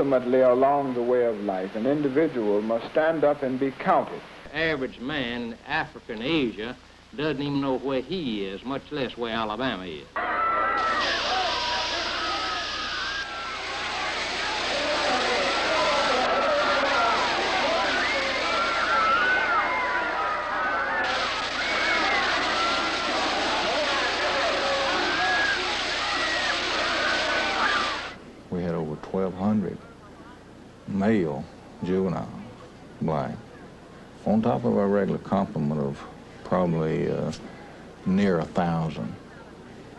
ultimately, along the way of life, an individual must stand up and be counted. Average man in Africa and Asia doesn't even know where he is, much less where Alabama is. We had over 1,200 male juveniles, black, on top of our regular complement of probably near 1,000.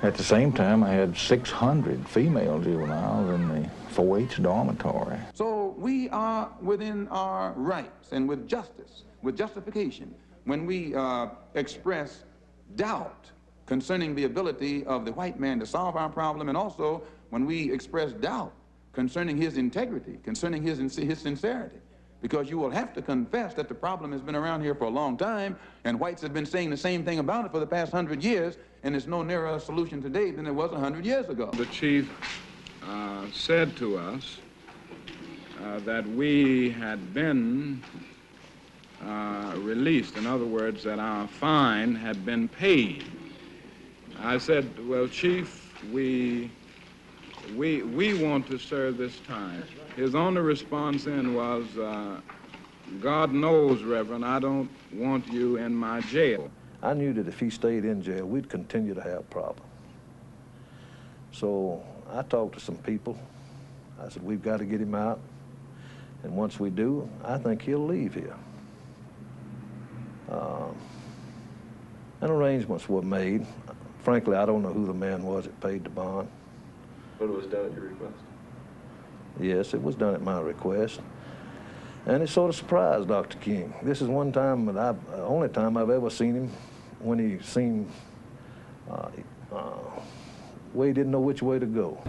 At the same time, I had 600 female juveniles in the 4-H dormitory. So we are within our rights and with justice, with justification, when we express doubt concerning the ability of the white man to solve our problem, and also when we express doubt concerning his integrity, concerning his sincerity. Because you will have to confess that the problem has been around here for a long time, and whites have been saying the same thing about it for the past 100 years, and it's no nearer a solution today than it was 100 years ago. The chief said to us that we had been released. In other words, that our fine had been paid. I said, well, Chief, we want to serve this time. His only response then was, God knows, Reverend, I don't want you in my jail. I knew that if he stayed in jail, we'd continue to have problems. So I talked to some people. I said, we've got to get him out. And once we do, I think he'll leave here. And arrangements were made. Frankly, I don't know who the man was that paid the bond. But it was done at your request? Yes, it was done at my request. And it sort of surprised Dr. King. This is one time, only time I've ever seen him when he seemed, where he didn't know which way to go.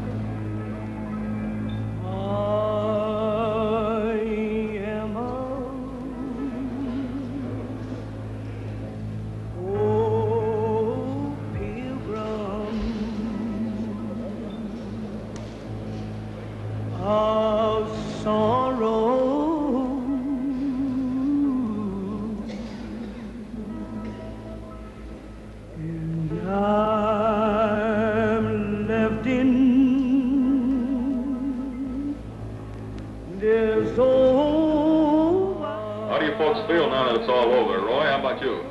How do you folks feel now that it's all over? Roy, how about you?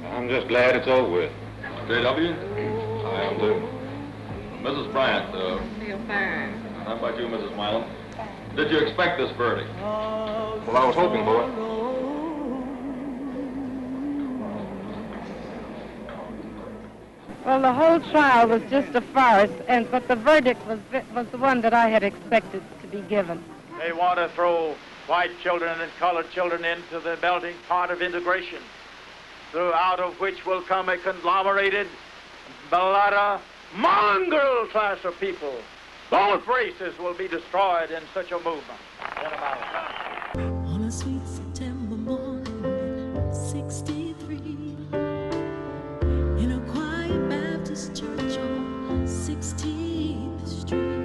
I'm just glad it's over with. J.W.? I am too. Mrs. Bryant, Feel fine. how about you, Mrs. Milam? Did you expect this verdict? Well, I was hoping for it. Well, the whole trial was just a farce, but the verdict was the one that I had expected to be given. They want to throw white children and colored children into the melting pot of integration, out of which will come a conglomerated, mulatto, mongrel class of people. Both races will be destroyed in such a movement. On a sweet September morning, 63, in a quiet Baptist church on 16th Street.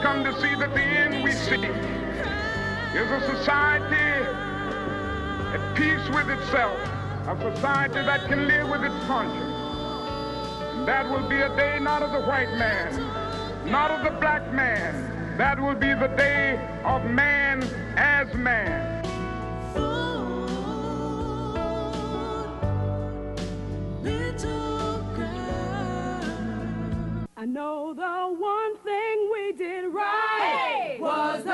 Come to see that the end we see is a society at peace with itself, a society that can live with its conscience. And that will be a day not of the white man, not of the black man. That will be the day of man as man. I know the one thing we did right was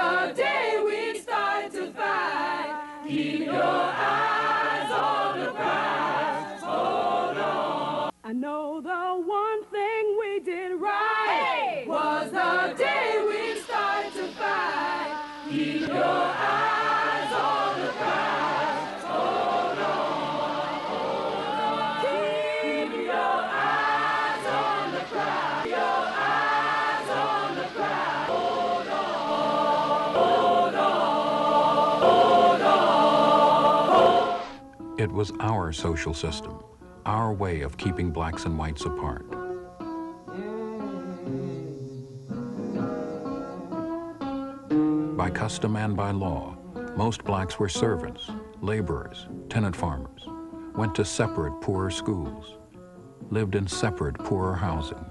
I know the one thing we did right was the day we started to fight. Keep your eyes on the prize. Hold on, hold on. Keep your eyes on the prize. Your eyes on the prize. Hold on, hold on, hold on. It was our social system, our way of keeping blacks and whites apart. By custom and by law, most blacks were servants, laborers, tenant farmers, went to separate poorer schools, lived in separate poorer housing.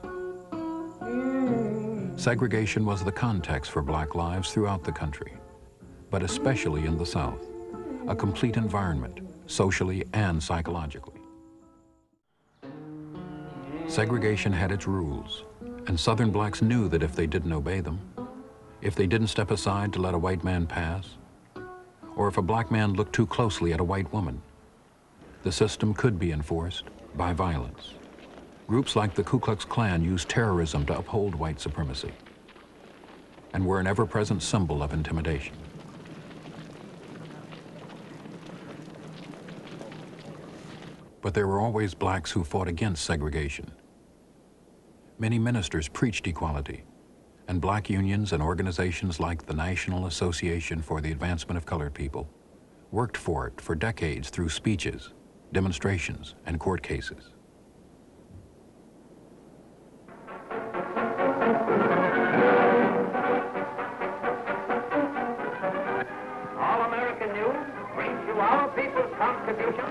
Segregation was the context for black lives throughout the country, but especially in the South, a complete environment, socially and psychologically. Segregation had its rules, and Southern blacks knew that if they didn't obey them, if they didn't step aside to let a white man pass, or if a black man looked too closely at a white woman, the system could be enforced by violence. Groups like the Ku Klux Klan used terrorism to uphold white supremacy and were an ever-present symbol of intimidation. But there were always blacks who fought against segregation. Many ministers preached equality, and black unions and organizations like the National Association for the Advancement of Colored People worked for it for decades through speeches, demonstrations, and court cases. All-American News brings you our people's contribution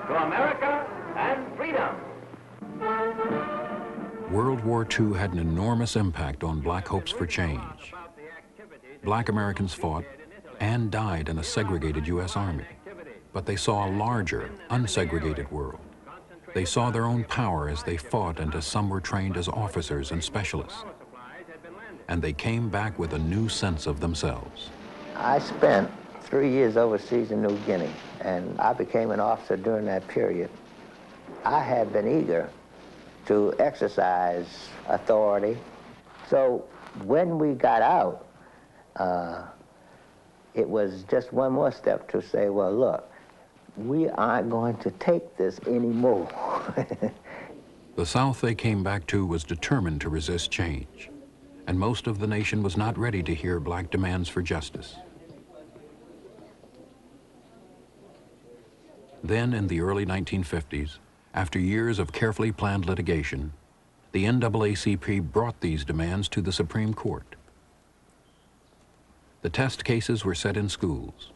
to America and freedom. World War II had an enormous impact on black hopes for change. Black Americans fought and died in a segregated U.S. Army, but they saw a larger, unsegregated world. They saw their own power as they fought, and as some were trained as officers and specialists. And they came back with a new sense of themselves. I spent 3 years overseas in New Guinea, and I became an officer during that period. I had been eager to exercise authority. So when we got out, it was just one more step to say, well, look, we aren't going to take this anymore. The South they came back to was determined to resist change, and most of the nation was not ready to hear black demands for justice. Then, in the early 1950s, after years of carefully planned litigation, the NAACP brought these demands to the Supreme Court. The test cases were set in schools.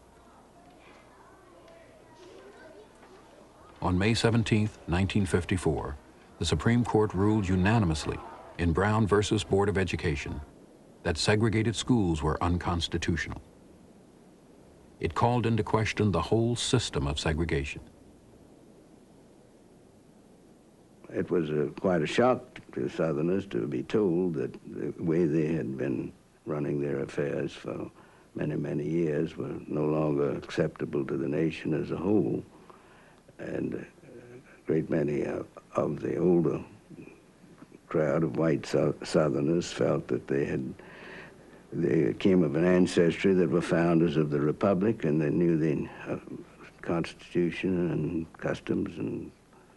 On May 17, 1954, the Supreme Court ruled unanimously in Brown versus Board of Education that segregated schools were unconstitutional. It called into question the whole system of segregation. It was quite a shock to Southerners to be told that the way they had been running their affairs for many, many years were no longer acceptable to the nation as a whole. And a great many of the older crowd of white Southerners felt that they came of an ancestry that were founders of the Republic, and they knew the Constitution and customs and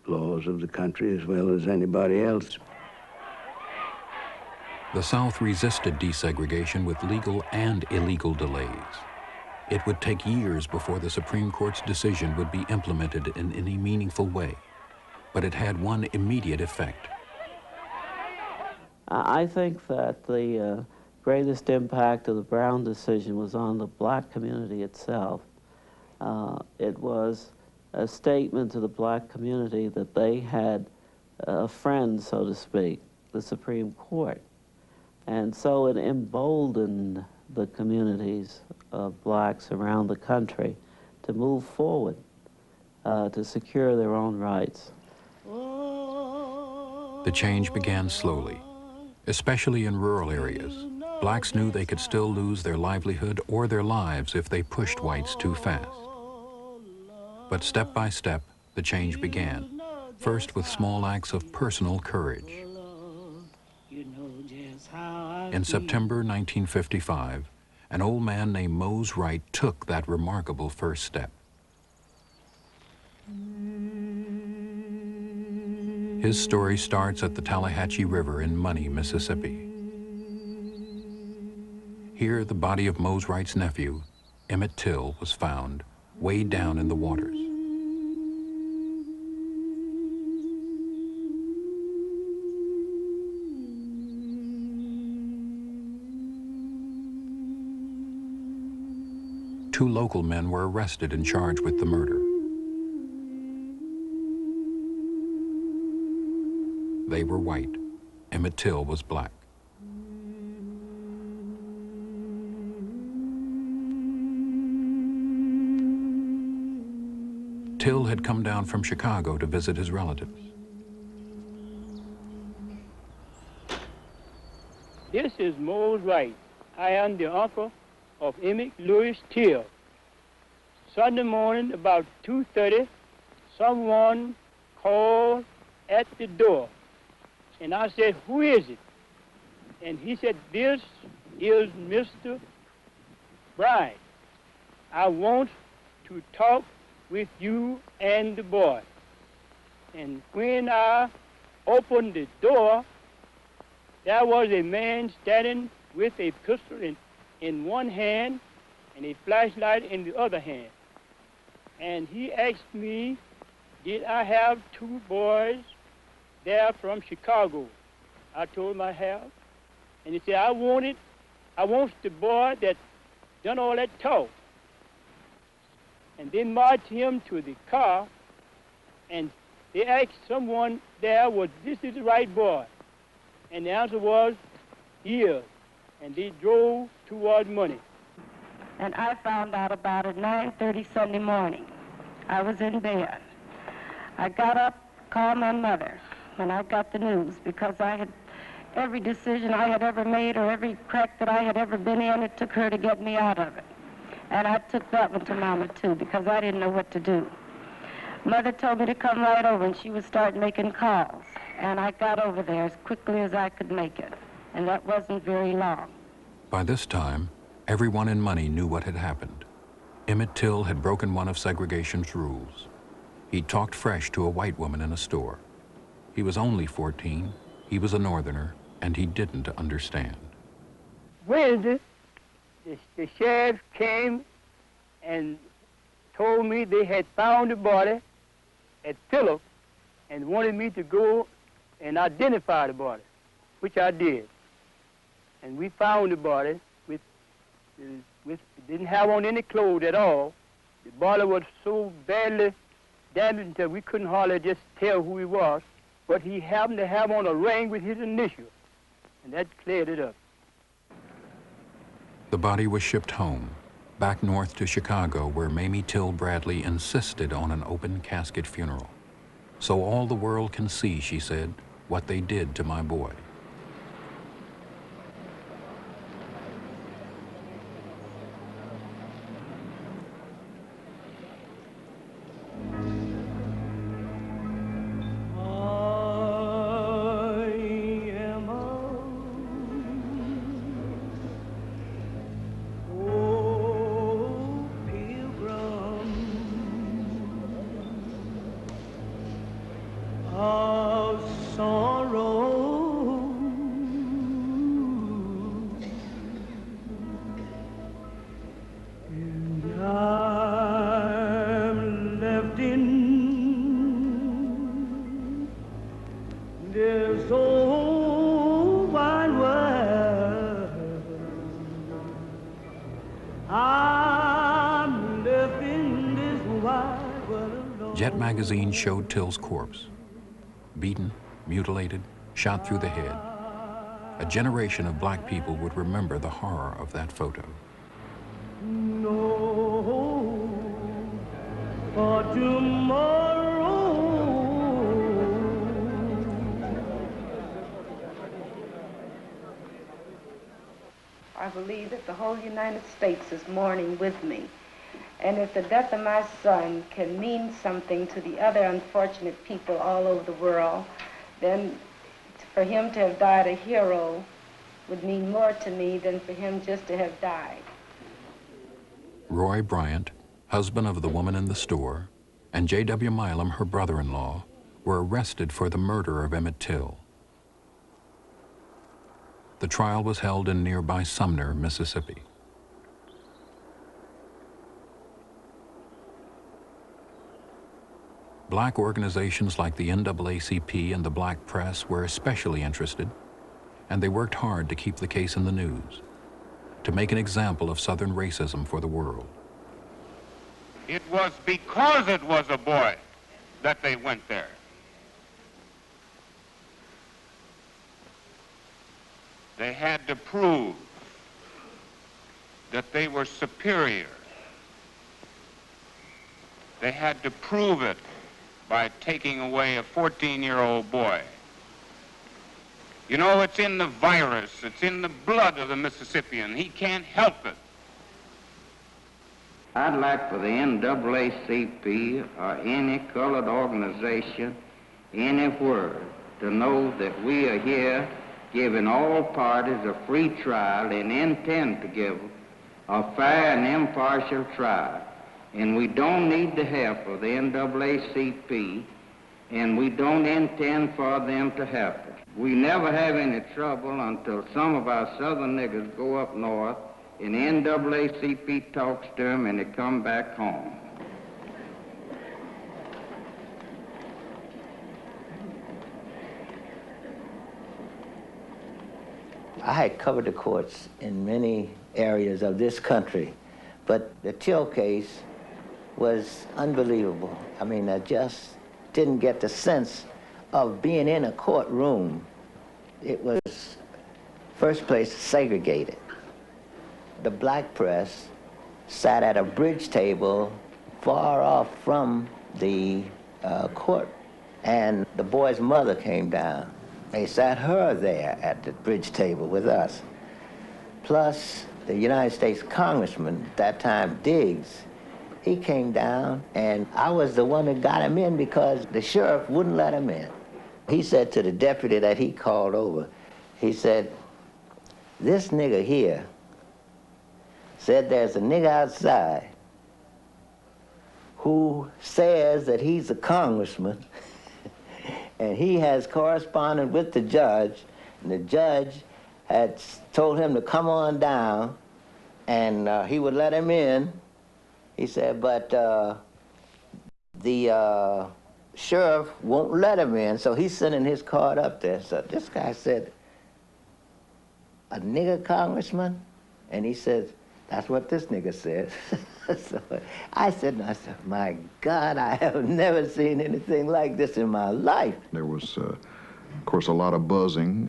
laws of the country as well as anybody else. The South resisted desegregation with legal and illegal delays. It would take years before the Supreme Court's decision would be implemented in any meaningful way, but it had one immediate effect. I think that the greatest impact of the Brown decision was on the black community itself. It was a statement to the black community that they had a friend, so to speak, the Supreme Court. And so it emboldened the communities of blacks around the country to move forward, to secure their own rights. The change began slowly, especially in rural areas. Blacks knew they could still lose their livelihood or their lives if they pushed whites too fast. But step by step, the change began, first with small acts of personal courage. In September 1955, an old man named Mose Wright took that remarkable first step. His story starts at the Tallahatchie River in Money, Mississippi. Here, the body of Mose Wright's nephew, Emmett Till, was found, way down in the waters. Two local men were arrested and charged with the murder. They were white. Emmett Till was black. Till had come down from Chicago to visit his relatives. This is Mose Wright. I am the uncle of Emmett Lewis Till. Sunday morning about 2:30, someone called at the door. And I said, "Who is it?" And he said, "This is Mr. Bryant. I want to talk with you and the boy." And when I opened the door, there was a man standing with a pistol in one hand and a flashlight in the other hand. And he asked me, did I have two boys there from Chicago? I told him I have. And he said, I want the boy that done all that talk. And they marched him to the car, and they asked someone there, this is the right boy? And the answer was, he is. And they drove toward Money. And I found out about it 9:30 Sunday morning. I was in bed. I got up, called my mother when I got the news, because I had every decision I had ever made or every crack that I had ever been in, it took her to get me out of it. And I took that one to Mama, too, because I didn't know what to do. Mother told me to come right over, and she would start making calls. And I got over there as quickly as I could make it. And that wasn't very long. By this time, everyone in Money knew what had happened. Emmett Till had broken one of segregation's rules. He talked fresh to a white woman in a store. He was only 14, he was a Northerner, and he didn't understand. Wednesday, the sheriff came and told me they had found the body at Phillip and wanted me to go and identify the body, which I did. And we found the body with didn't have on any clothes at all. The body was so badly damaged that we couldn't hardly just tell who he was, but he happened to have on a ring with his initials, and that cleared it up. The body was shipped home, back north to Chicago, where Mamie Till Bradley insisted on an open casket funeral. So all the world can see, she said, what they did to my boy. Jet magazine showed Till's corpse, beaten, mutilated, shot through the head. A generation of black people would remember the horror of that photo. No, for tomorrow. I believe that the whole United States is mourning with me. And if the death of my son can mean something to the other unfortunate people all over the world, then for him to have died a hero would mean more to me than for him just to have died. Roy Bryant, husband of the woman in the store, and J.W. Milam, her brother-in-law, were arrested for the murder of Emmett Till. The trial was held in nearby Sumner, Mississippi. Black organizations like the NAACP and the Black Press were especially interested, and they worked hard to keep the case in the news, to make an example of Southern racism for the world. It was because it was a boy that they went there. They had to prove that they were superior. They had to prove it by taking away a 14-year-old boy. You know, it's in the virus, it's in the blood of the Mississippian. He can't help it. I'd like for the NAACP or any colored organization anywhere to know that we are here giving all parties a free trial and intend to give a fair and impartial trial. And we don't need the help of the NAACP, and we don't intend for them to help us. We never have any trouble until some of our southern niggas go up north and the NAACP talks to them and they come back home. I had covered the courts in many areas of this country, but the Till case was unbelievable. I mean, I just didn't get the sense of being in a courtroom. It was, first place, segregated. The black press sat at a bridge table far off from the court, and the boy's mother came down. They sat her there at the bridge table with us. Plus, the United States Congressman, at that time, Diggs, he came down, and I was the one that got him in because the sheriff wouldn't let him in. He said to the deputy that he called over, he said, "This nigga here said there's a nigga outside who says that he's a congressman and he has corresponded with the judge, and the judge had told him to come on down and he would let him in." He said, but the sheriff won't let him in, so he's sending his card up there. So this guy said, "A nigger congressman?" And he says, "That's what this nigga said." So I said, my God, I have never seen anything like this in my life. There was, of course, a lot of buzzing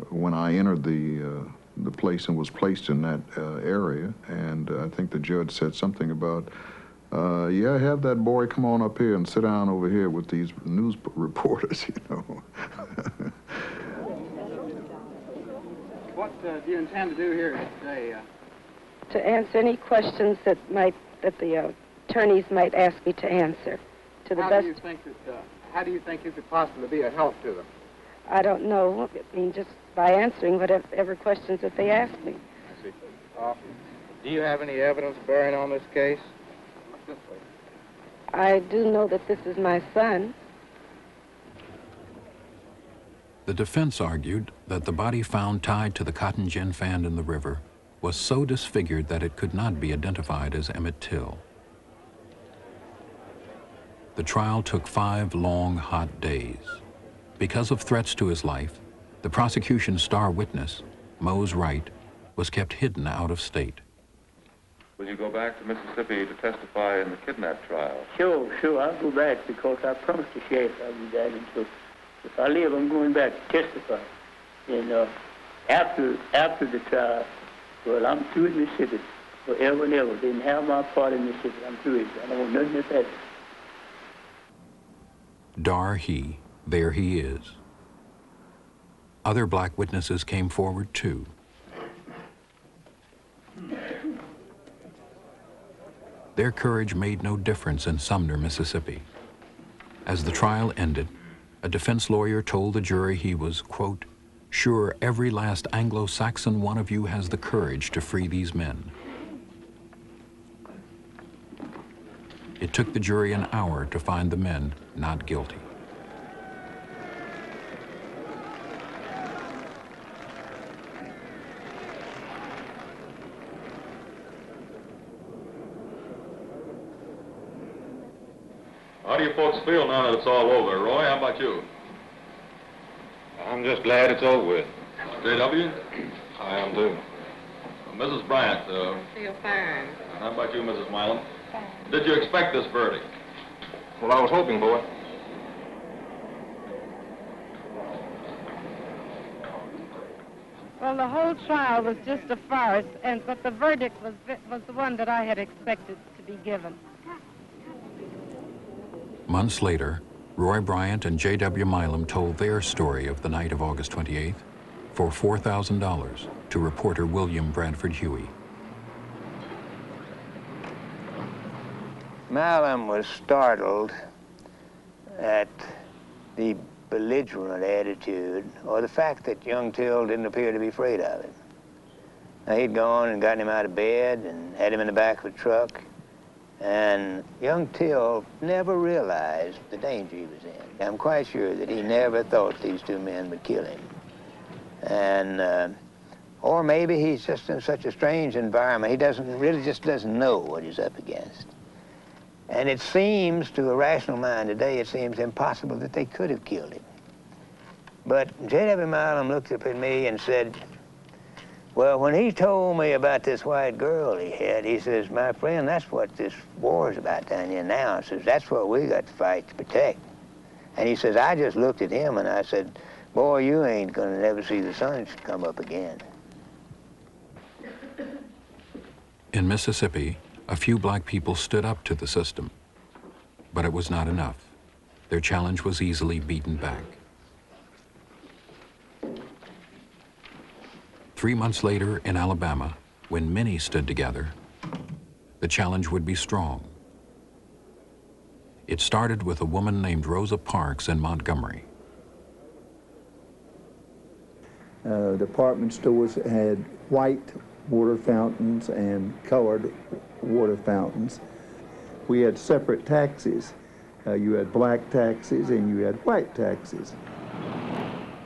when I entered the place and was placed in that area, and I think the judge said something about, yeah, have that boy come on up here and sit down over here with these news reporters, you know. What do you intend to do here today? To answer any questions that the attorneys might ask me to answer, to the best. How do you think you could possibly be a help to them? I don't know. I mean, just by answering whatever questions that they ask me. I see. Do you have any evidence bearing on this case? I do know that this is my son. The defense argued that the body found tied to the cotton gin fan in the river was so disfigured that it could not be identified as Emmett Till. The trial took 5 long, hot days. Because of threats to his life, the prosecution's star witness, Mose Wright, was kept hidden out of state. Will you go back to Mississippi to testify in the kidnap trial? Sure, I'll go back because I promised the sheriff I'll be back. And so if I live, I'm going back to testify. And after the trial, well, I'm through with Mississippi forever and ever. Didn't have my part in Mississippi. I'm through with it. I don't want nothing else happen. Dar he, there he is. Other black witnesses came forward too. Their courage made no difference in Sumner, Mississippi. As the trial ended, a defense lawyer told the jury he was, quote, "sure every last Anglo-Saxon one of you has the courage to free these men." It took the jury an hour to find the men not guilty. How do you folks feel now that it's all over? Roy, how about you? I'm just glad it's over with. J.W.? I am too. Mrs. Bryant, Feel fine. how about you, Mrs. Milam? Did you expect this verdict? Well, I was hoping for it. Well, the whole trial was just a farce, but the verdict was the one that I had expected to be given. Months later, Roy Bryant and J.W. Milam told their story of the night of August 28th for $4,000 to reporter William Bradford Huey. Milam was startled at the belligerent attitude, or the fact that young Till didn't appear to be afraid of him. Now, he'd gone and gotten him out of bed and had him in the back of a truck, and young Till never realized the danger he was in. I'm quite sure that he never thought these two men would kill him. And, or maybe he's just in such a strange environment, he just doesn't know what he's up against. And it seems, to a rational mind today, it seems impossible that they could have killed him. But J.W. Milam looked up at me and said, well, when he told me about this white girl he had, he says, my friend, that's what this war is about down here now. He says, that's what we got to fight to protect. And he says, I just looked at him and I said, boy, you ain't gonna never see the sun come up again. In Mississippi, a few black people stood up to the system, but it was not enough. Their challenge was easily beaten back. 3 months later in Alabama, when many stood together, the challenge would be strong. It started with a woman named Rosa Parks in Montgomery. Department stores had white water fountains and colored water fountains. We had separate taxis. You had black taxis and you had white taxis.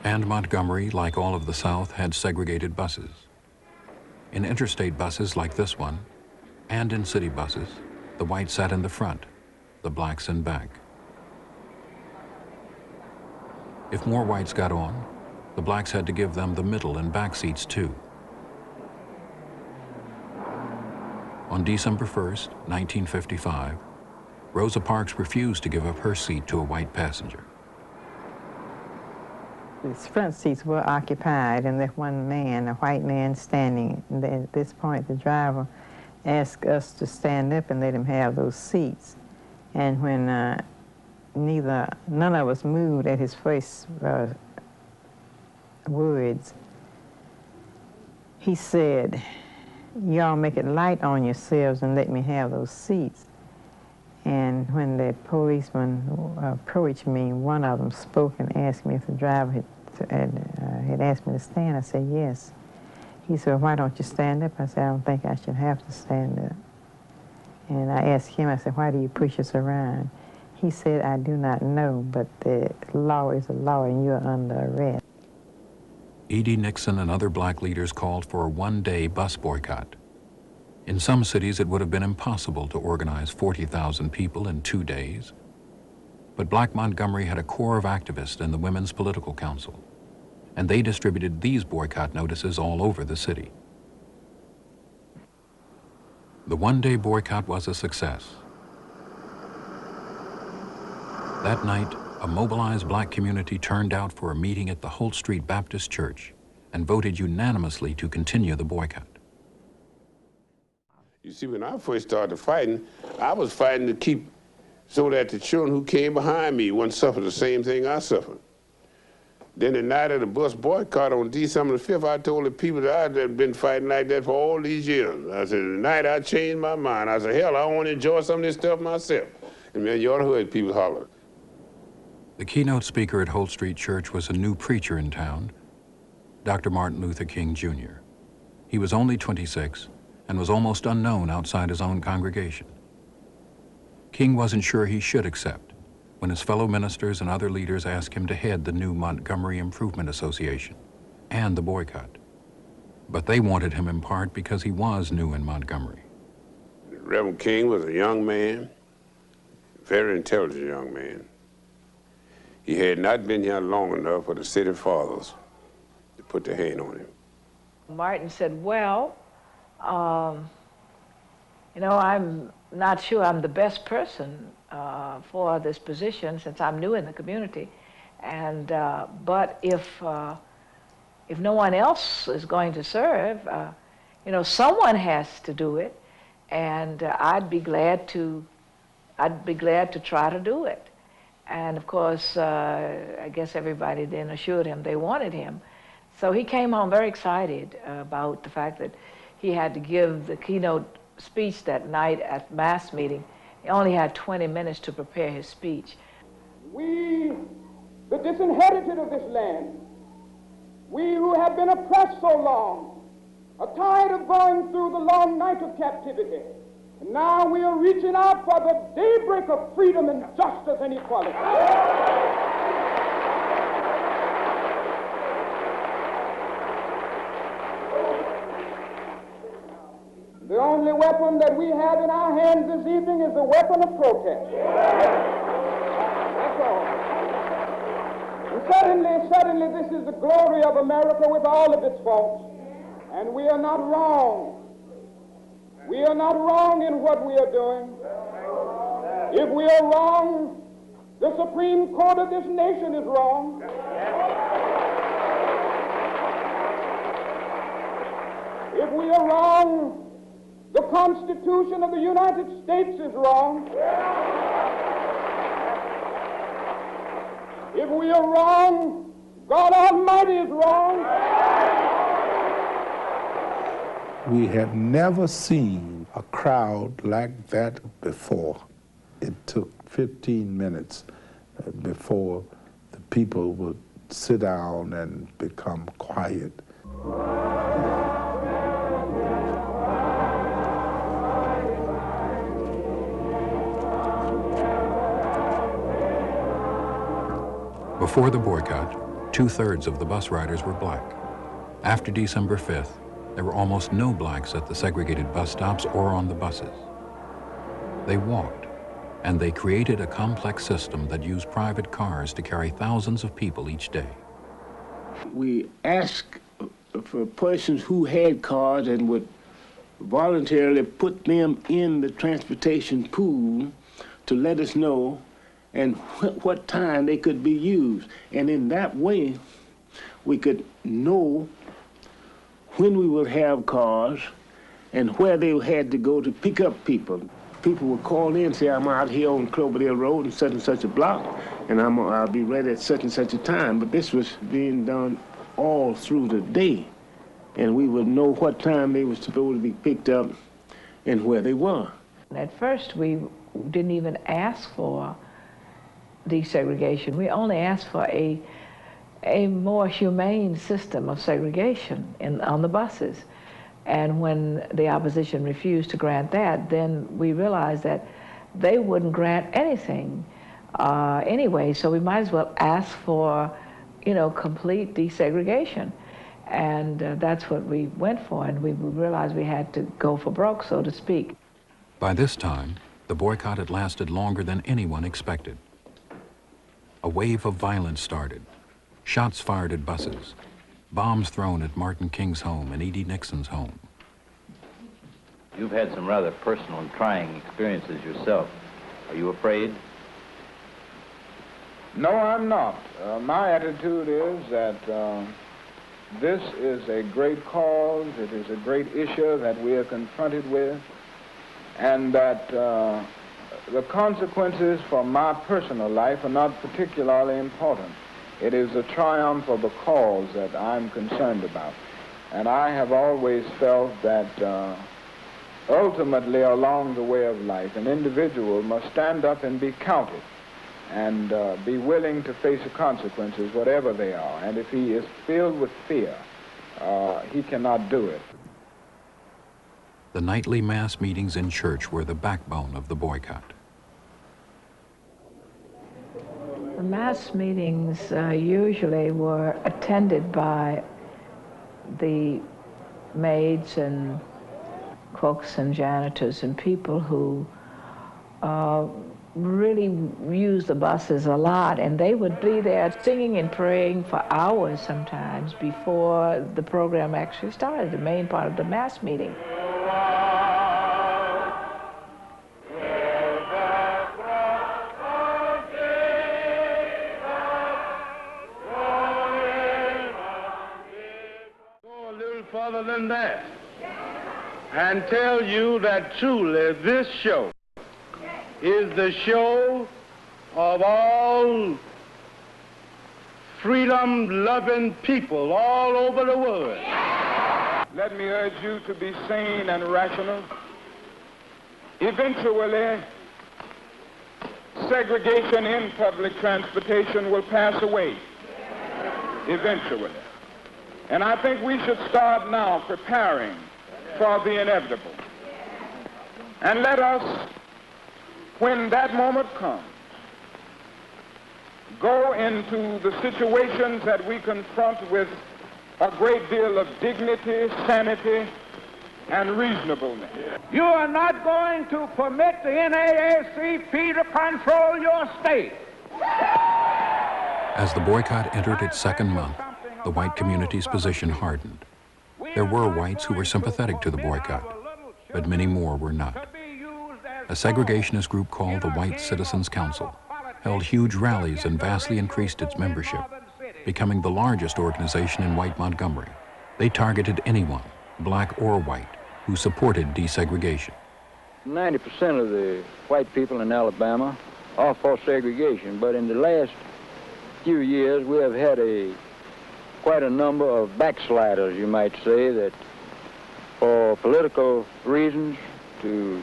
And Montgomery, like all of the South, had segregated buses. In interstate buses like this one, and in city buses, the whites sat in the front, the blacks in back. If more whites got on, the blacks had to give them the middle and back seats too. On December 1st, 1955, Rosa Parks refused to give up her seat to a white passenger. The front seats were occupied, and there one man, a white man, standing. And at this point, the driver asked us to stand up and let him have those seats. And when none of us moved at his first words, he said, y'all make it light on yourselves and let me have those seats. And when the policeman approached me, one of them spoke and asked me if the driver had asked me to stand. I said, yes. He said, well, why don't you stand up? I said, I don't think I should have to stand up. And I asked him, I said, why do you push us around? He said, I do not know, but the law is a law and you're under arrest. E.D. Nixon and other black leaders called for a one-day bus boycott. In some cities, it would have been impossible to organize 40,000 people in 2 days. But Black Montgomery had a core of activists in the Women's Political Council, and they distributed these boycott notices all over the city. The one-day boycott was a success. That night, a mobilized black community turned out for a meeting at the Holt Street Baptist Church and voted unanimously to continue the boycott. You see, when I first started fighting, I was fighting to keep so that the children who came behind me wouldn't suffer the same thing I suffered. Then the night of the bus boycott on December the 5th, I told the people that I had been fighting like that for all these years. I said, the night I changed my mind. I said, hell, I want to enjoy some of this stuff myself. And man, you ought to heard people holler. The keynote speaker at Holt Street Church was a new preacher in town, Dr. Martin Luther King, Jr. He was only 26 and was almost unknown outside his own congregation. King wasn't sure he should accept when his fellow ministers and other leaders asked him to head the new Montgomery Improvement Association and the boycott. But they wanted him in part because he was new in Montgomery. Reverend King was a young man, very intelligent young man. He had not been here long enough for the city fathers to put their hand on him. Martin said, well, you know, I'm not sure I'm the best person for this position since I'm new in the community. And, but if no one else is going to serve, you know, someone has to do it. And I'd be glad to try to do it. And of course, I guess everybody then assured him they wanted him. So he came home very excited about the fact that he had to give the keynote speech that night at mass meeting. He only had 20 minutes to prepare his speech. We, the disinherited of this land, we who have been oppressed so long, are tired of going through the long night of captivity. And now we are reaching out for the daybreak of freedom and justice and equality. The only weapon that we have in our hands this evening is the weapon of protest. That's all. And certainly this is the glory of America with all of its faults. And we are not wrong. We are not wrong in what we are doing. If we are wrong, the Supreme Court of this nation is wrong. If we are wrong, the Constitution of the United States is wrong. If we are wrong, God Almighty is wrong. We have never seen a crowd like that before. It took 15 minutes before the people would sit down and become quiet. Before the boycott, 2/3 of the bus riders were black. After December 5th, there were almost no blacks at the segregated bus stops or on the buses. They walked, and they created a complex system that used private cars to carry thousands of people each day. We asked for persons who had cars and would voluntarily put them in the transportation pool to let us know and what time they could be used. And in that way, we could know when we would have cars and where they had to go to pick up people. People would call in and say, I'm out here on Cloverdale Road in such and such a block, and I'll be ready at such and such a time. But this was being done all through the day, and we would know what time they were supposed to be picked up and where they were. At first, we didn't even ask for desegregation. We only asked for a more humane system of segregation on the buses. And when the opposition refused to grant that, then we realized that they wouldn't grant anything anyway, so we might as well ask for, you know, complete desegregation. And that's what we went for, and we realized we had to go for broke, so to speak. By this time, the boycott had lasted longer than anyone expected. A wave of violence started. Shots fired at buses. Bombs thrown at Martin King's home and Edie Nixon's home. You've had some rather personal and trying experiences yourself. Are you afraid? No, I'm not. My attitude is that this is a great cause, it is a great issue that we are confronted with, and that the consequences for my personal life are not particularly important. It is a triumph of a cause that I'm concerned about. And I have always felt that ultimately along the way of life, an individual must stand up and be counted and be willing to face the consequences, whatever they are. And if he is filled with fear, he cannot do it. The nightly mass meetings in church were the backbone of the boycott. The mass meetings usually were attended by the maids and cooks and janitors and people who really used the buses a lot, and they would be there singing and praying for hours sometimes before the program actually started, the main part of the mass meeting. Go a little further than that and tell you that truly this show is the show of all freedom-loving people all over the world. Let me urge you to be sane and rational. Eventually, segregation in public transportation will pass away. Eventually. And I think we should start now preparing for the inevitable. And let us, when that moment comes, go into the situations that we confront with a great deal of dignity, sanity, and reasonableness. You are not going to permit the NAACP to control your state. As the boycott entered its second month, the white community's position hardened. There were whites who were sympathetic to the boycott, but many more were not. A segregationist group called the White Citizens Council held huge rallies and vastly increased its membership, becoming the largest organization in white Montgomery. They targeted anyone, black or white, who supported desegregation. 90% of the white people in Alabama are for segregation, but in the last few years we have had quite a number of backsliders, you might say, that for political reasons, to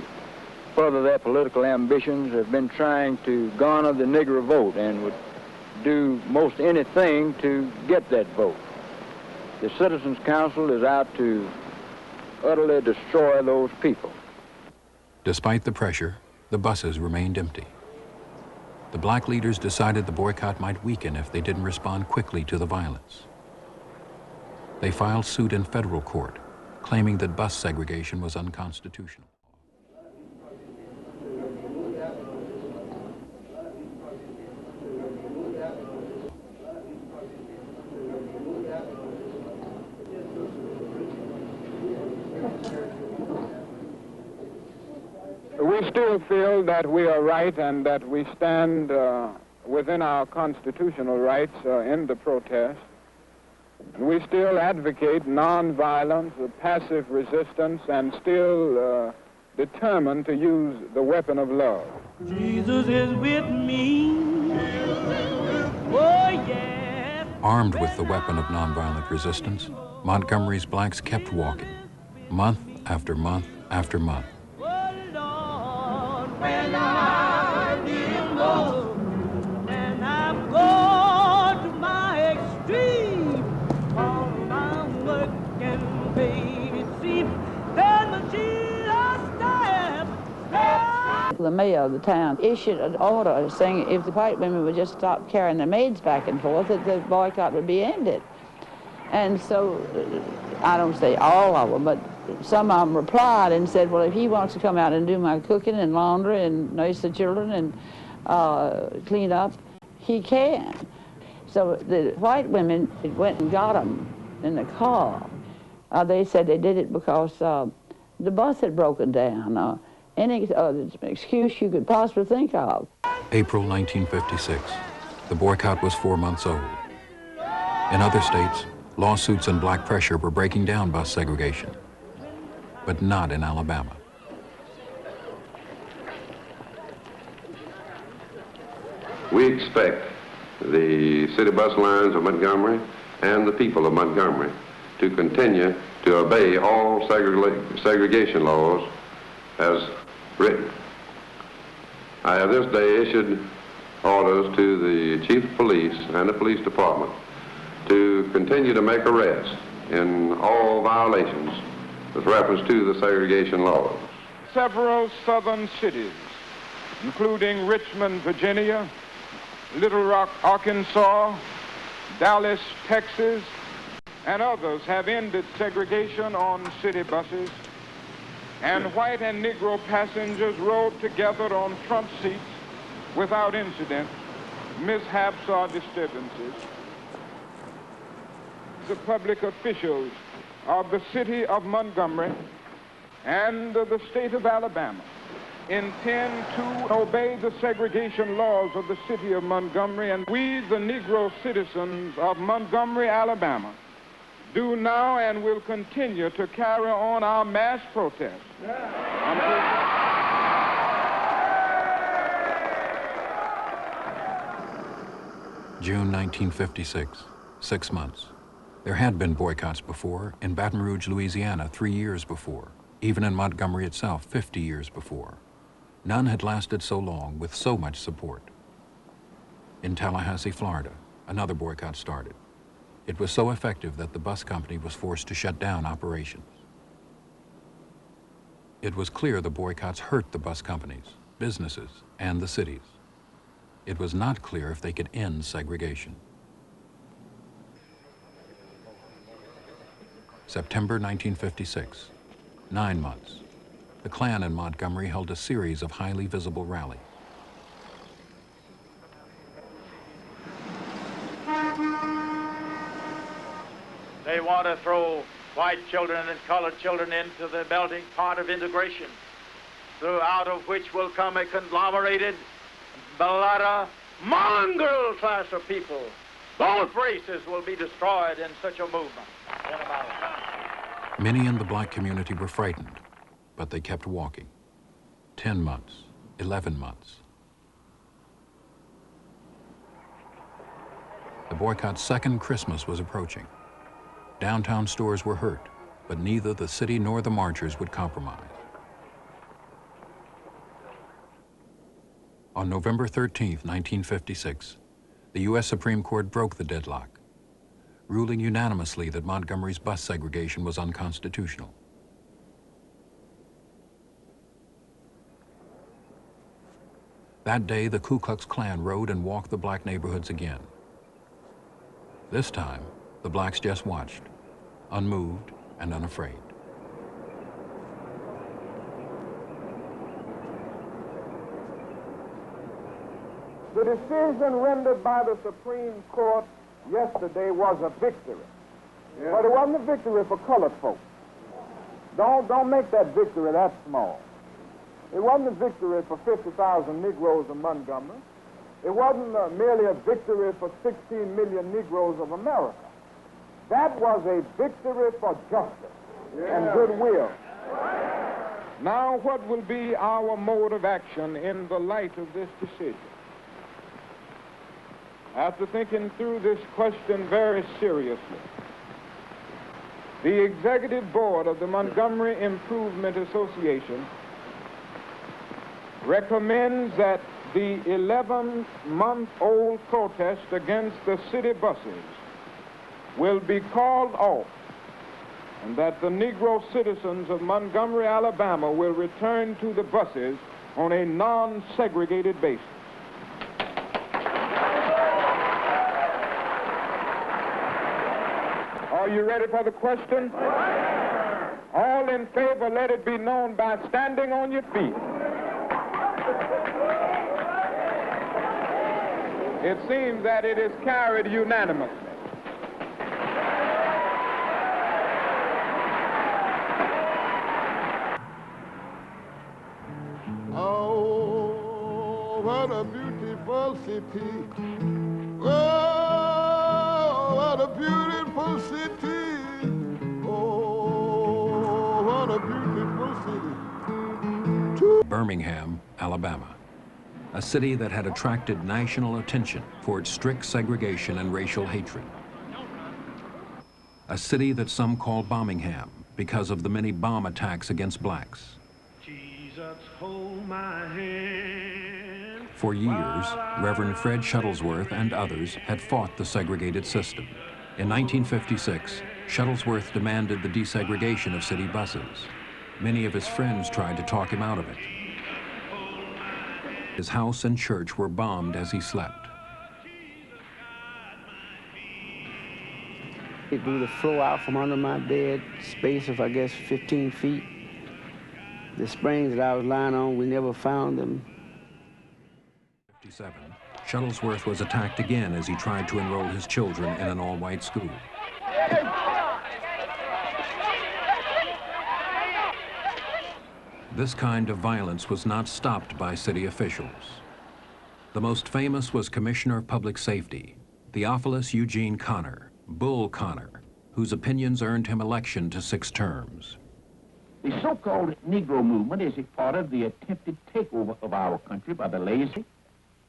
further their political ambitions, have been trying to garner the Negro vote and would do most anything to get that vote. The Citizens Council is out to utterly destroy those people. Despite the pressure, the buses remained empty. The black leaders decided the boycott might weaken if they didn't respond quickly to the violence. They filed suit in federal court, claiming that bus segregation was unconstitutional. We still feel that we are right and that we stand within our constitutional rights in the protest. And we still advocate nonviolence, passive resistance, and still determined to use the weapon of love. Jesus is with me. Oh, yeah. Armed with the weapon of nonviolent resistance, Montgomery's blacks kept walking, month after month after month. When I need love, and I've gone to my extreme, all my work and baby seem, then the Jesus stab. The mayor of the town issued an order saying if the white women would just stop carrying their maids back and forth, that the boycott would be ended. And so, I don't say all of them, but some of them replied and said, well, if he wants to come out and do my cooking and laundry and nurse the children and clean up, he can. So the white women went and got him in the car. They said they did it because the bus had broken down. Any excuse you could possibly think of. April 1956. The boycott was 4 months old. In other states, lawsuits and black pressure were breaking down bus segregation, but not in Alabama. We expect the city bus lines of Montgomery and the people of Montgomery to continue to obey all segregation laws as written. I have this day issued orders to the Chief of Police and the Police Department to continue to make arrests in all violations with reference to the segregation laws. Several southern cities, including Richmond, Virginia, Little Rock, Arkansas, Dallas, Texas, and others have ended segregation on city buses, and white and Negro passengers rode together on front seats without incident, mishaps, or disturbances. The public officials of the city of Montgomery and the state of Alabama intend to obey the segregation laws of the city of Montgomery, and we, the Negro citizens of Montgomery, Alabama, do now and will continue to carry on our mass protest. June 1956, 6 months. There had been boycotts before, in Baton Rouge, Louisiana, 3 years before, even in Montgomery itself, 50 years before. None had lasted so long with so much support. In Tallahassee, Florida, another boycott started. It was so effective that the bus company was forced to shut down operations. It was clear the boycotts hurt the bus companies, businesses, and the cities. It was not clear if they could end segregation. September 1956, 9 months. The Klan in Montgomery held a series of highly visible rallies. They want to throw white children and colored children into the melting pot of integration, out of which will come a conglomerated, mulatto, mongrel class of people. Both races will be destroyed in such a movement in America. Many in the black community were frightened, but they kept walking. 10 months, 11 months. The boycott's second Christmas was approaching. Downtown stores were hurt, but neither the city nor the marchers would compromise. On November 13, 1956, the U.S. Supreme Court broke the deadlock, ruling unanimously that Montgomery's bus segregation was unconstitutional. That day, the Ku Klux Klan rode and walked the black neighborhoods again. This time, the blacks just watched, unmoved and unafraid. The decision rendered by the Supreme Court yesterday was a victory. Yeah. But it wasn't a victory for colored folks. Don't make that victory that small. It wasn't a victory for 50,000 Negroes of Montgomery. It wasn't merely a victory for 16 million Negroes of America. That was a victory for justice and goodwill. Now, what will be our mode of action in the light of this decision? After thinking through this question very seriously, the Executive Board of the Montgomery Improvement Association recommends that the 11-month-old protest against the city buses will be called off, and that the Negro citizens of Montgomery, Alabama will return to the buses on a non-segregated basis. Are you ready for the question? All in favor, let it be known by standing on your feet. It seems that it is carried unanimously. Oh, what a beautiful city. Oh, what a beautiful city. Oh, what a beautiful city. Birmingham, Alabama. a city that had attracted national attention for its strict segregation and racial hatred. A city that some call Birmingham because of the many bomb attacks against blacks. Jesus, hold my hand. For years, Reverend Fred Shuttlesworth and others had fought the segregated system. In 1956, Shuttlesworth demanded the desegregation of city buses. Many of his friends tried to talk him out of it. His house and church were bombed as he slept. It blew the floor out from under my bed, space of, I guess, 15 feet. The springs that I was lying on, we never found them. 1957, Shuttlesworth was attacked again as he tried to enroll his children in an all-white school. This kind of violence was not stopped by city officials. The most famous was Commissioner of Public Safety, Theophilus Eugene Connor, Bull Connor, whose opinions earned him election to 6 terms. The so-called Negro movement is a part of the attempted takeover of our country by the lazy,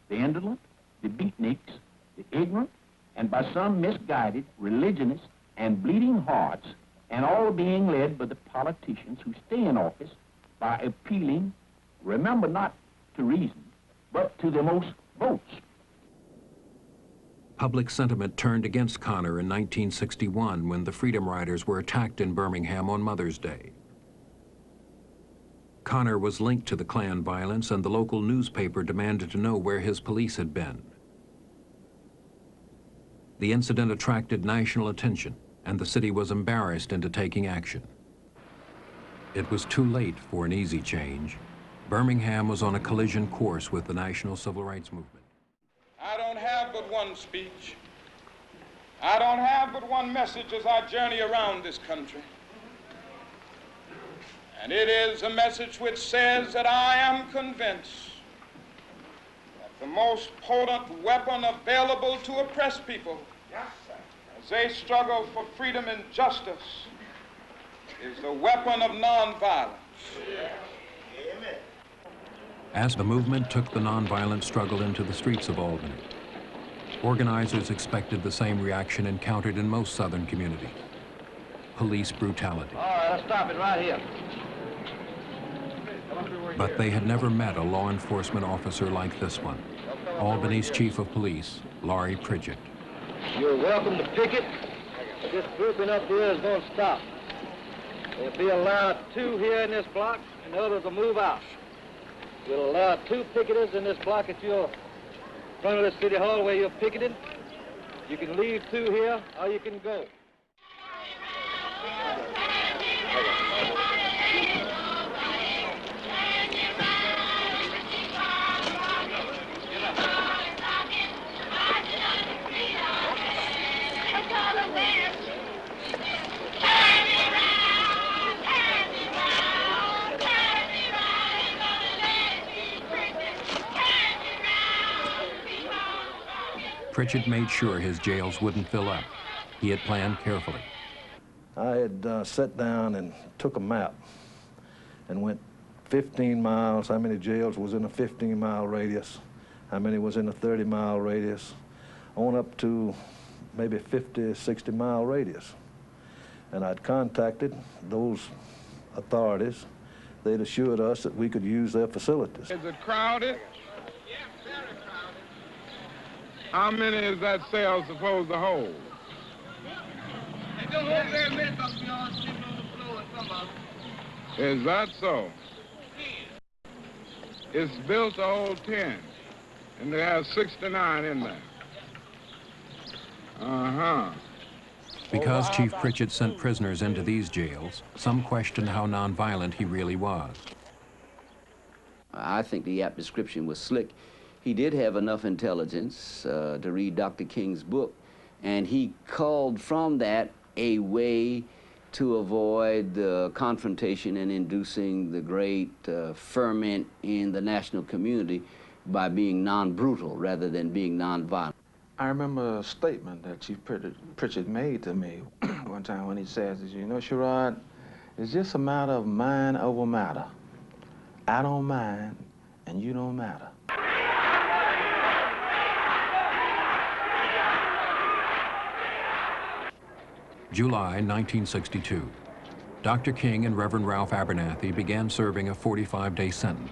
the indolent, the beatniks, the ignorant, and by some misguided religionists and bleeding hearts, and all being led by the politicians who stay in office by appealing, remember, not to reason, but to the most votes. Public sentiment turned against Connor in 1961 when the Freedom Riders were attacked in Birmingham on Mother's Day. Connor was linked to the Klan violence, and the local newspaper demanded to know where his police had been. The incident attracted national attention, and the city was embarrassed into taking action. It was too late for an easy change. Birmingham was on a collision course with the national civil rights movement. I don't have but one speech. I don't have but one message as I journey around this country. And it is a message which says that I am convinced that the most potent weapon available to oppress people as they struggle for freedom and justice is the weapon of nonviolence. As the movement took the nonviolent struggle into the streets of Albany, organizers expected the same reaction encountered in most Southern communities: police brutality. All right, let's stop it right here. But they had never met a law enforcement officer like this one, Albany's chief of police, Laurie Pritchett. You're welcome to picket. This grouping up here is going to stop. There'll be allowed 2 here in this block, and the others will move out. We'll allow 2 picketers in this block at your front of the city hall where you're picketed. You can leave 2 here, or you can go. Pritchett made sure his jails wouldn't fill up. He had planned carefully. I had sat down and took a map and went 15 miles, how many jails was in a 15-mile radius, how many was in a 30-mile radius, on up to maybe 50, 60-mile radius. And I'd contacted those authorities. They'd assured us that we could use their facilities. Is it crowded? How many is that cell supposed to hold? Is that so? It's built to hold 10, and there are 69 in there. Uh-huh. Because Chief Pritchett sent prisoners into these jails, some questioned how nonviolent he really was. I think the Yap description was slick. He did have enough intelligence to read Dr. King's book, and he culled from that a way to avoid the confrontation and inducing the great ferment in the national community by being non-brutal rather than being non-violent. I remember a statement that Chief Pritchett made to me one time when he says, you know, Sherrod, it's just a matter of mind over matter. I don't mind, and you don't matter. July 1962. Dr. King and Reverend Ralph Abernathy began serving a 45-day sentence.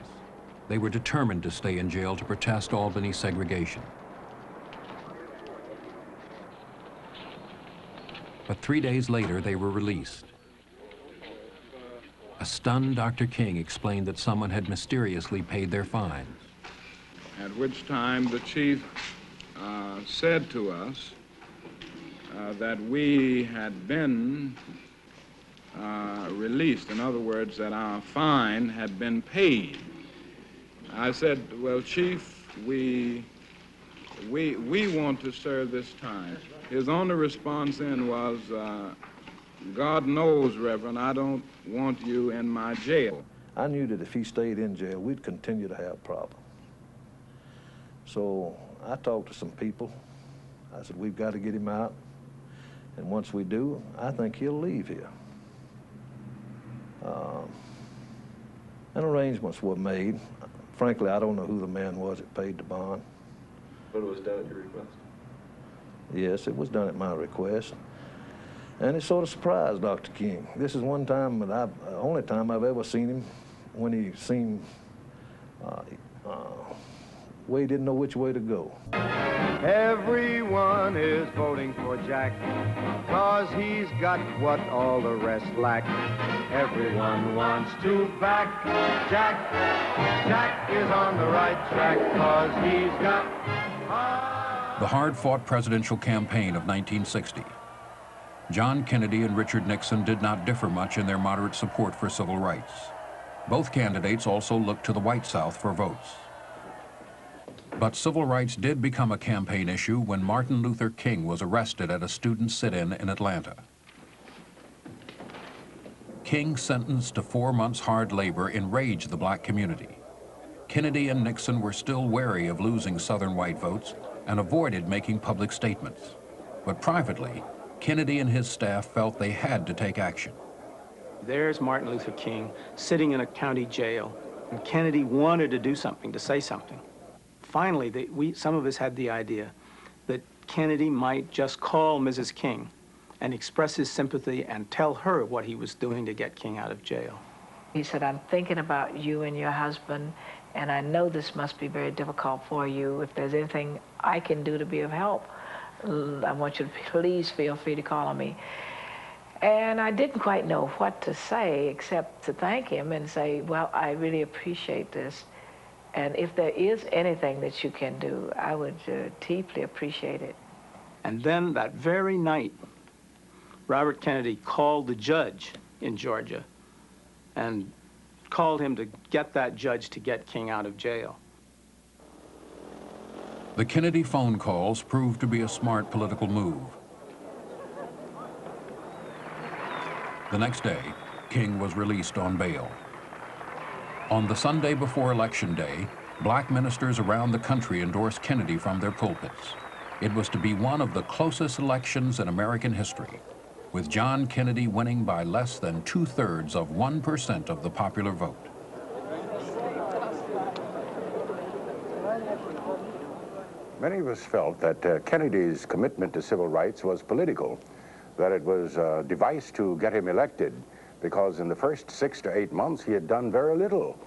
They were determined to stay in jail to protest Albany segregation. But 3 days later, they were released. A stunned Dr. King explained that someone had mysteriously paid their fines. At which time the chief said to us that we had been released. In other words, that our fine had been paid. I said, well, Chief, we want to serve this time. His only response then was, God knows, Reverend, I don't want you in my jail. I knew that if he stayed in jail, we'd continue to have problems. So I talked to some people. I said, we've got to get him out. And once we do, I think he'll leave here. And arrangements were made. Frankly, I don't know who the man was that paid the bond. But it was done at your request? Yes, it was done at my request. And it sort of surprised Dr. King. This is one time, only time I've ever seen him when he seemed, where he didn't know which way to go. Everyone is voting for Jack, 'cause he's got what all the rest lack. Everyone wants to back Jack. Jack is on the right track, 'cause he's got... The hard-fought presidential campaign of 1960. John Kennedy and Richard Nixon did not differ much in their moderate support for civil rights. Both candidates also looked to the white South for votes. But civil rights did become a campaign issue when Martin Luther King was arrested at a student sit-in in Atlanta. King, sentenced to 4 months hard labor, enraged the black community. Kennedy and Nixon were still wary of losing Southern white votes and avoided making public statements. But privately, Kennedy and his staff felt they had to take action. There's Martin Luther King sitting in a county jail, and Kennedy wanted to do something, to say something. Finally, some of us had the idea that Kennedy might just call Mrs. King and express his sympathy and tell her what he was doing to get King out of jail. He said, I'm thinking about you and your husband, and I know this must be very difficult for you. If there's anything I can do to be of help, I want you to please feel free to call on me. And I didn't quite know what to say except to thank him and say, well, I really appreciate this. And if there is anything that you can do, I would deeply appreciate it. And then that very night, Robert Kennedy called the judge in Georgia and called him to get that judge to get King out of jail. The Kennedy phone calls proved to be a smart political move. The next day, King was released on bail. On the Sunday before Election Day, black ministers around the country endorsed Kennedy from their pulpits. It was to be one of the closest elections in American history, with John Kennedy winning by less than 2/3 of 1% of the popular vote. Many of us felt that Kennedy's commitment to civil rights was political, that it was a device to get him elected, because in the first 6 to 8 months he had done very little.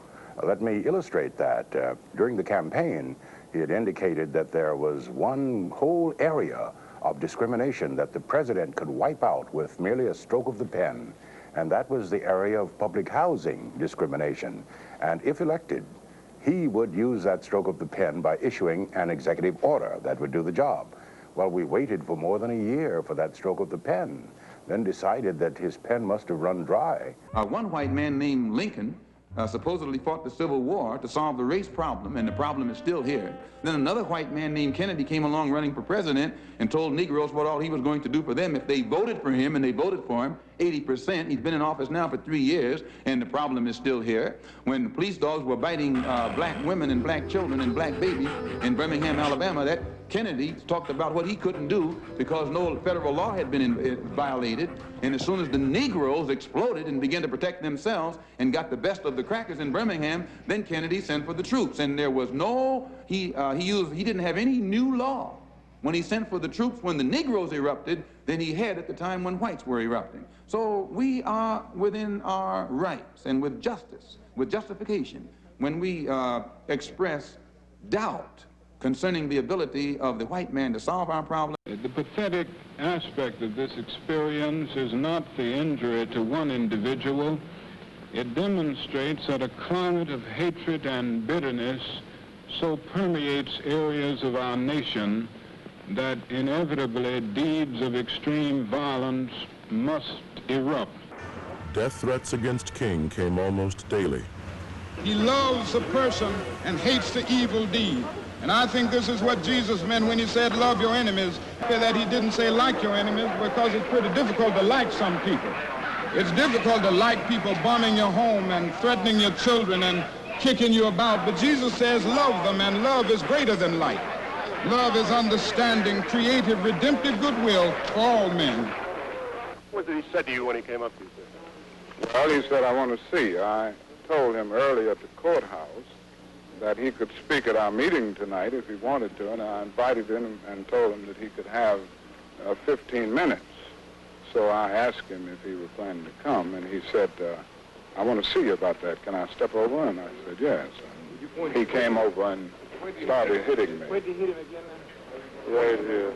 Let me illustrate that. During the campaign, he had indicated that there was one whole area of discrimination that the president could wipe out with merely a stroke of the pen, and that was the area of public housing discrimination. And if elected, he would use that stroke of the pen by issuing an executive order that would do the job. Well, we waited for more than a year for that stroke of the pen, then decided that his pen must have run dry. One white man named Lincoln supposedly fought the Civil War to solve the race problem, and the problem is still here. Then another white man named Kennedy came along running for president and told Negroes what all he was going to do for them if they voted for him, and they voted for him, 80%. He's been in office now for 3 years, and the problem is still here. When the police dogs were biting black women and black children and black babies in Birmingham, Alabama, that Kennedy talked about what he couldn't do because no federal law had been violated. And as soon as the Negroes exploded and began to protect themselves and got the best of the crackers in Birmingham, then Kennedy sent for the troops. And there was no, he didn't have any new law When he sent for the troops when the Negroes erupted than he had at the time when whites were erupting. So we are within our rights and with justice, with justification, when we express doubt concerning the ability of the white man to solve our problem. The pathetic aspect of this experience is not the injury to one individual. It demonstrates that a climate of hatred and bitterness so permeates areas of our nation that inevitably deeds of extreme violence must erupt. Death threats against King came almost daily. He loves a person and hates the evil deed. And I think this is what Jesus meant when he said, love your enemies. That he didn't say like your enemies, because it's pretty difficult to like some people. It's difficult to like people bombing your home and threatening your children and kicking you about. But Jesus says love them, and love is greater than like. Love is understanding, creative, redemptive goodwill for all men. What did he say to you when he came up to you, sir? Well, he said, I want to see you. I told him earlier at the courthouse that he could speak at our meeting tonight if he wanted to, and I invited him and told him that he could have 15 minutes. So I asked him if he were planning to come, and he said, I want to see you about that. Can I step over? And I said, yes. And he came over and started hitting me. Where'd you hit him again? Right here.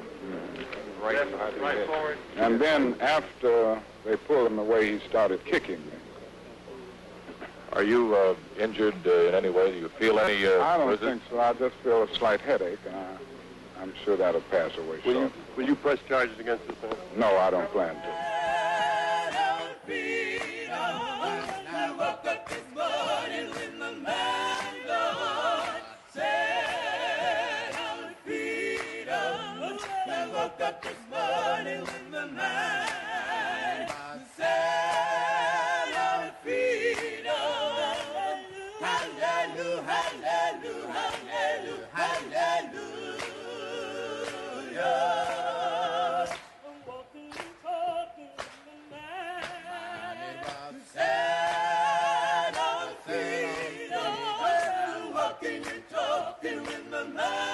Right forward. And then after they pulled him away, he started kicking me. Are you injured in any way? Do you feel any... I don't think so. I just feel a slight headache, and I'm sure that'll pass away shortly. Will you press charges against this man? No, I don't plan to. Walking and talking with my mind.